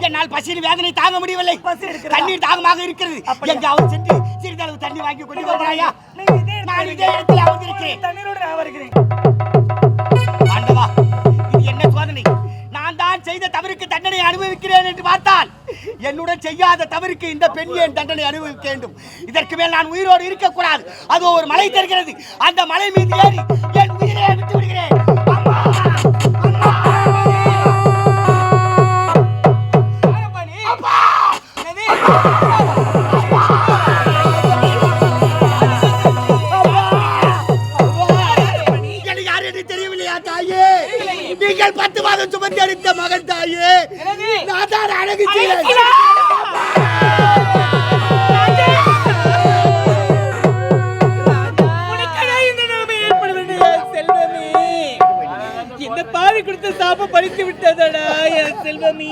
என்னால் பசியின் வேதனை தாங்க முடியவில்லை. தண்ணீர் தாகமாக இருக்கிறது. எங்காவது சென்று சிறிதளவு தண்ணி வாங்கி கொண்டு வருகிறாயா? நான் இதே இடத்தில் அமர்ந்திருக்கிறேன். தண்ணீரோடு நான் வருகிறேன். ஆண்டவா, இது என்ன சோதனை? நான் தான் செய்த தவறுக்கு தண்டனை அனுபவிக்கிறேன் என்று பார்த்தால், என்னுடன் செய்யாத தவறுக்கு இந்த பெண் ஏன் தண்டனை அனுபவிக்க வேண்டும்? இதற்கு மேல் நான் உயிரோடு இருக்கக்கூடாது. அது ஒரு மலை தெரிகிறது. அந்த மலை மீது ஏறி என் உயிரை விட்டு விடுகிறேன். நீங்கள் 10 மாதம் சுமந்து அடித்த மகன் தாயே, நான் தான் அழகு இந்த பாவி கொடுத்த சாப்ப பறித்து விட்டதடா என் செல்வமே.